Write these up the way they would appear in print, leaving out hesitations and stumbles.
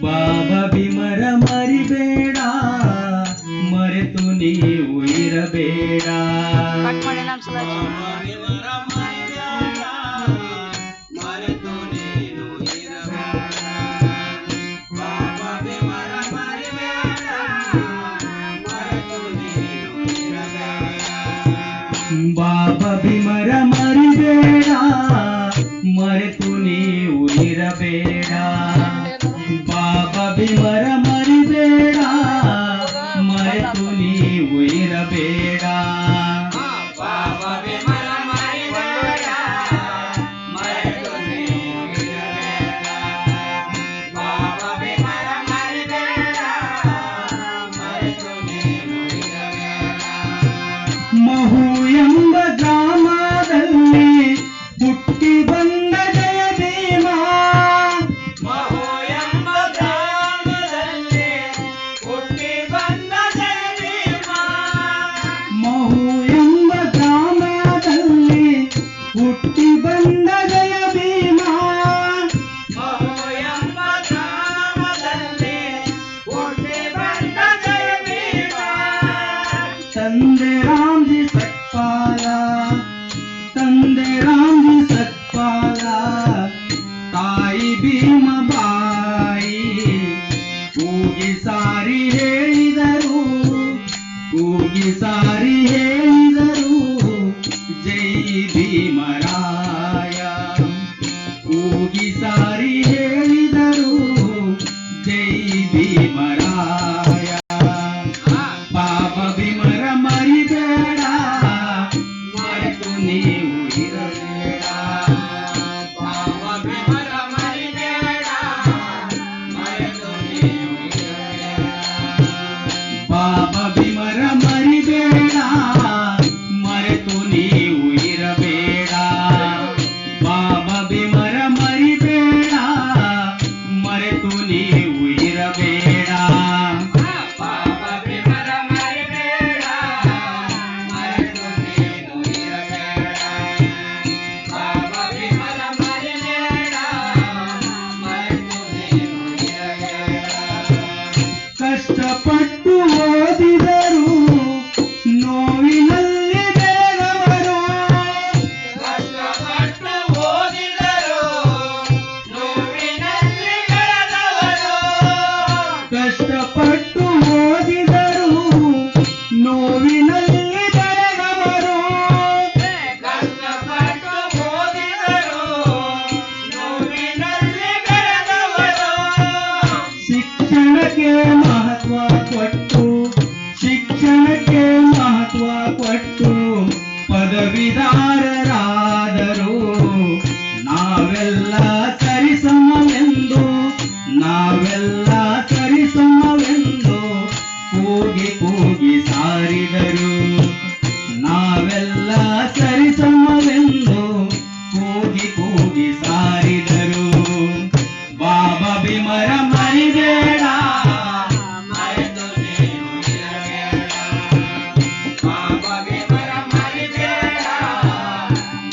ಬಾಬಾ ಭೀಮರ ಮರಿಬೇಡ, ಮರೆತು ನೀವು ಇರಬೇಡ. ಮರೆತು ನೀನು ಇರಬೇಡ. ಬಾಬಾ ಭೀಮರ ಮರಿಬೇಡ, ಮರೆತು ನೀನು ಇರಬೇಡ. ಬಾಬಾ ಭೀಮರ ಮರಿಬೇಡ, ಮರೆತು ನೀವು ಇರಬೇಡ. ಬಾಬಾ ಭೀಮರ ಮರಿಬೇಡ, ಮರೆತು ನೀವು ಇರಬೇಡ. ಬಾಬಾ ಭೀಮರ ಮರಿಬೇಡ, ಮರೆತು ನೀವು ಇರಬೇಡ. ಬಾಬಾ ಭೀಮರ ಮರಿಬೇಡ, ಮರೆತು ನೀವು ಇರಬೇಡ. ಮಹು ಎಂಬ ಗ್ರಾಮದಲ್ಲಿ ಹುಟ್ಟಿ ಬಂದ ಜಯ ಭೀಮ. ಮಹು ಎಂಬ ಗ್ರಾಮದಲ್ಲಿ ಹುಟ್ಟಿ ಬಂದ ಜಯ ಭೀಮ. ಮಹು ಎಂಬ ಗ್ರಾಮದಲ್ಲಿ ಹುಟ್ಟಿ ಬಂದ ಜಯ ಭೀಮ. ಮಹು ಎಂಬ ಗ್ರಾಮದಲ್ಲಿ ಹುಟ್ಟಿ ಬಂದ ಜಯ ಭೀಮ. ತಂದೆ ರಾಮ್ಜಿ ಸತ್ಪಾಲ, ತಂದೆ ರಾಮ್ಜಿ ಸತ್ಪಾಲ, ತಾಯಿ ಭೀಮ ಬಾಯಿ ಕೂಗಿ ಸಾರಿ ಹೇಳಿದರು, ಕೂಗಿ ಸಾರಿ ಹೇಳಿದರು ಜೈ ಭೀಮರಾಯ. ಕೂಗಿ ಸಾರಿ ಹೇಳಿದರು ಜೈ ಭೀಮರಾಯ. ಬಾಬಾ ಭೀಮರ ಮರಿಬೇಡ, ಮರೆತು ನೀವು ಇರಬೇಡ. ಬಾಬಾ ಭೀಮರ ಮರಿಬೇಡ, ಮರೆತು ನೀವು ಇರಬೇಡ. ಬಾಬಾ ಭೀಮರ ಮರಿಬೇಡ, ಮರೆತು ನೀವು ಇರಬೇಡ. ಬಾಬಾ ಭೀಮರ ಮರಿಬೇಡ, ಮರೆತು ನೀವು ಇರಬೇಡ. ಬಾಬಾ ಭೀಮರ ಮರಿಬೇಡ, ಮರೆತು ನೀನು ಇರಬೇಡ. ಬಾಬಾ ಭೀಮರ ಮರಿಬೇಡ, ಮರೆತು ನೀನು ಇರಬೇಡ. ಕಷ್ಟಪಟ್ಟು ಓದಿದರು ನೋವಿನಲ್ಲಿ ಬೆಳೆದವರು. ಕಷ್ಟಪಟ್ಟು ಓದಿದರು ನೋವಿನಲ್ಲಿ ಬೆಳೆದವರು. ಕಷ್ಟಪಟ್ಟು ಓದಿದರು ನೋವಿನಲ್ಲಿ ಬೆಳೆದವರು. ಕಷ್ಟಪಟ್ಟು ಓದಿದರು ನೋವಿನಲ್ಲಿ ಬೆಳೆದವರು. ಶಿಕ್ಷಣಕ್ಕೆ ಮಹತ್ವ ಕೊಟ್ಟು, ಶಿಕ್ಷಣಕ್ಕೆ ಮಹತ್ವ ಕೊಟ್ಟು ಪದವೀಧರರಾದರು. ನಾವೆಲ್ಲ ಸರಿಸಮವೆಂದು, ನಾವೆಲ್ಲ ಸರಿಸಮವೆಂದು ಕೂಗಿ ಕೂಗಿ ಸಾರಿದರು. ನಾವೆಲ್ಲ ಸರಿಸಮವೆಂದು ಕೂಗಿ ಕೂಗಿ ಸಾರಿದರು. ಬಾಬಾ ಭೀಮರ ಮರಿಬೇಡ, ಮರೆತು ನೀನು ಇರಬೇಡ. ಬಾಬಾ ಭೀಮರ ಮರಿಬೇಡ,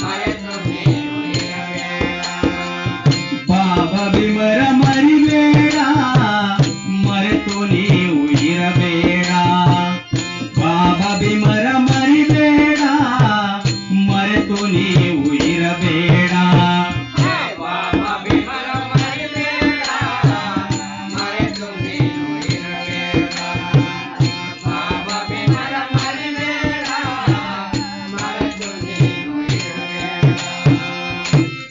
ಮರೆತು ನೀನು ಇರಬೇಡ. ಬಾಬಾ ಭೀಮರ ಮರಿಬೇಡ, ಮರೆತು ನೀವು ಇರಬೇಡ. ಬಾಬಾ ಭೀಮರ ಮರಿಬೇಡ, ಮರೆತು ನೀವು ಇರಬೇಡ. ಬಾಬಾ ಭೀಮರ ಮರಿಬೇಡ, ಮರೆತು ನೀನು ಇರಬೇಡ. ಬಾಬಾ ಭೀಮರ ಮರಿಬೇಡ, ಮರೆತು ನೀನು ಇರಬೇಡ.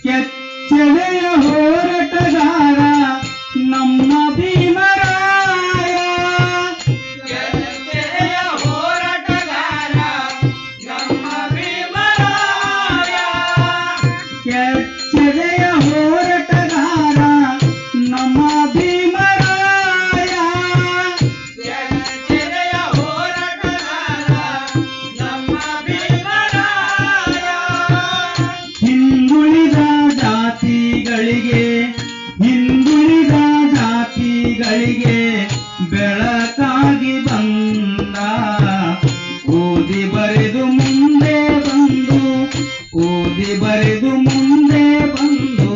ಕೆಚ್ಚೆದೆಯ ಹೋರಾಟಗಾರ ನಮ್ಮ ಭೀಮರಾಯ. ಕೆಚ್ಚೆದೆಯ ಹೋರಾಟಗಾರ ನಮ್ಮ ಭೀಮರಾಯ. ಕೆಚ್ಚೆದೆಯ ಹೋರಾಟಗಾರ ನಮ್ಮ ಭೀಮರಾಯ. ಕೆಚ್ಚೆದೆಯ ಹೋರಾಟಗಾರ ನಮ್ಮ ಭೀಮರಾಯ. ಹಿಂದುಳಿದ ಜಾತಿಗಳಿಗೆ, ಹಿಂದುಳಿದ ಜಾತಿಗಳಿಗೆ ಬೆಳಕಾಗಿ ಬಂದ. ಓದಿ ಬರೆದು ಮುಂದೆ ಬಂದು, ಓದಿ ಬರೆದು ಮುಂದೆ ಬಂದು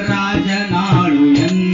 ರಾಜನಾಳು ಎಂದ.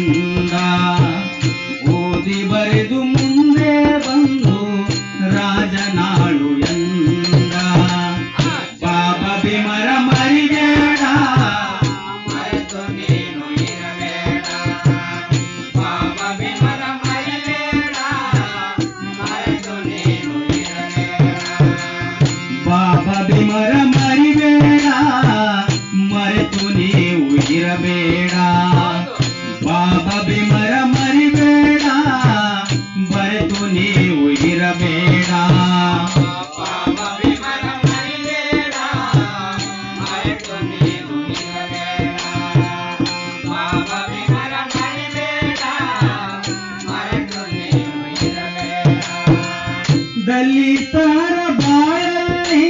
ದಲಿತರ ಬಾಳಲ್ಲಿ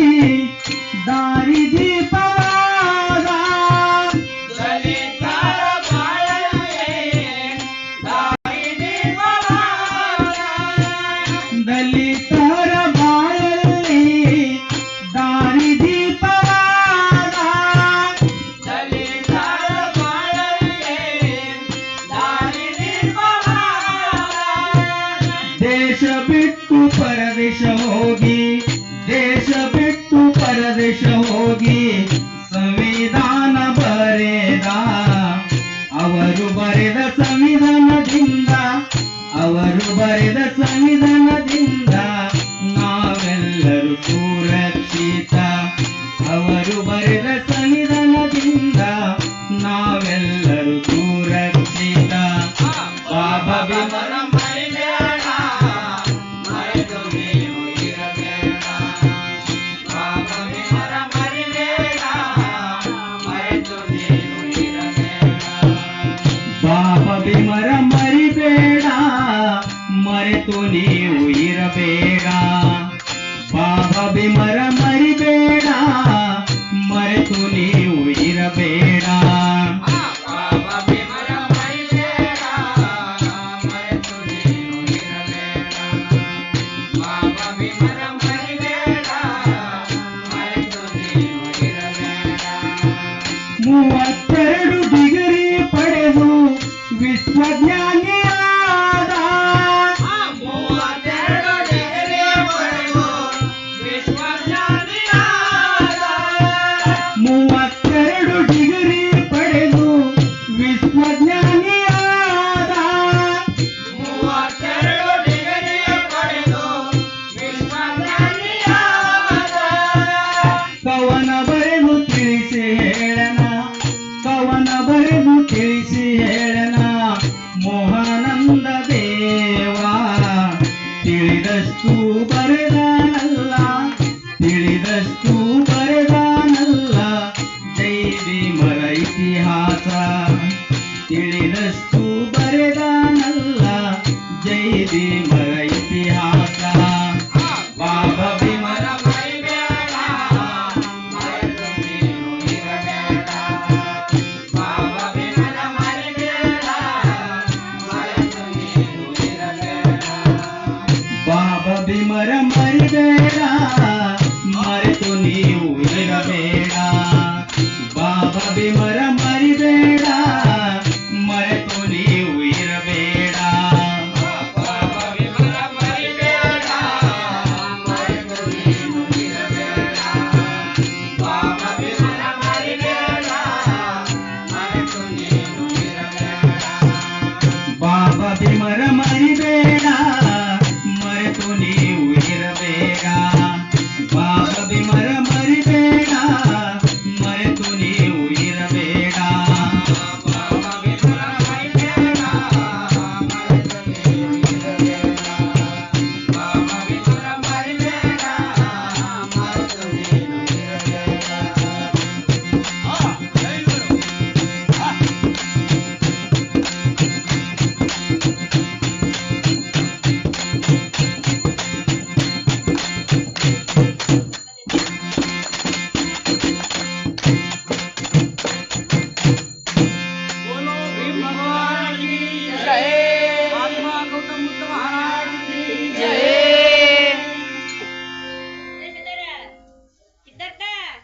ದಾರಿ ದೀಪವಾದ ದಲಿತರ ಬಾಳಲ್ಲಿ ದಾರಿ ದೀಪವಾದ ದಲಿತರ ಬಾಳಲ್ಲಿ ದಾರಿ ದೀಪವಾದ ದಲಿತರ ಬಾಳಲ್ಲಿ ದಾರಿ ದೀಪವಾದ ದೇಶ ಬಿಟ್ಟು ಪರದೇಶ ಹೋಗಿ ದೇಶ ಬಿಟ್ಟು ಪರದೇಶ ಹೋಗಿ ಸಂವಿಧಾನ ಬರೆದ ಅವರು ಬರೆದ ಸಂವಿಧಾನದಿಂದ ಅವರು ಬರೆದ ಸಂವಿಧಾನದಿಂದ ನಾವೆಲ್ಲರೂ ಸುರಕ್ಷಿತ ಅವರು ಬರೆದ ಸಂವಿಧಾನದಿಂದ ನಾವೆಲ್ಲರೂ ಸುರಕ್ಷಿತ ಬಾಬಾ ಬಾಬರ ಮರಿಬೇಡ ಮರೆತು ನೀನು ಇರಬೇಡ ಬಾಬಾ ಭೀಮರ ಮರಿಬೇಡ ಮರೆತು ನೀನು ಇರಬೇಡ ಬಾಬಾ ಭೀಮರ ಮರಿಬೇಡ ಮರೆತು ನೀವು ಇರಬೇಡ ಬಾಬಾ ಭೀಮರ ಮರಿಬೇಡ ಮರೆತು ನೀವು ಇರಬೇಡ ಬಾಬಾ ಭೀಮರ ಮರಿಬೇಡ ಮರೆತು ನೀನು ಇರಬೇಡ ಬಾಬಾ ಭೀಮರ ಮರಿಬೇಡ ಮರೆತು ನೀನು ಇರಬೇಡ 32 ಡಿಗ್ರಿ ಪಡೆದು ವಿಶ್ವಜ್ಞಾನಿಯಾದ 32 ಡಿಗ್ರಿ ಪಡೆದು ವಿಶ್ವಜ್ಞಾನಿಯಾದ 32 ಡಿಗ್ರಿ ಪಡೆದು ವಿಶ್ವಜ್ಞಾನಿಯಾದ 32 ಡಿಗ್ರಿ ಪಡೆದು ವಿಶ್ವಜ್ಞಾನಿಯಾದ ಕವನ ಬರೆದು ತಿಳಿಸಿ ಹೇಳನ ಕವನ ಬರೆದು ತಿಳಿಸಿ ಹೇಳನ ಮೋಹಾನಂದ ದೇವ ತಿಳಿದಷ್ಟು ಬರೆದಾನಲ್ಲ ತಿಳಿದಷ್ಟು ಬರೆದಾನಲ್ಲ ಜೈ ಭೀಮರ ಇತಿಹಾಸ ತಿಳಿದಷ್ಟು ಬರೆದಾನಲ್ಲ ಜೈ ಭೀಮರ ಇತಿಹಾಸ ಬಾಬಾ ಭೀಮರ ಮರಿಬೇಡ ಮರೆತು ನೀನು ಇರಬೇಡ ಬಾಬಾ ಭೀಮರ ಮರಿಬೇಡ ಮರೆತು ನೀನು ಇರಬೇಡ ಬಾಬಾ ಭೀಮರ ಮರಿಬೇಡ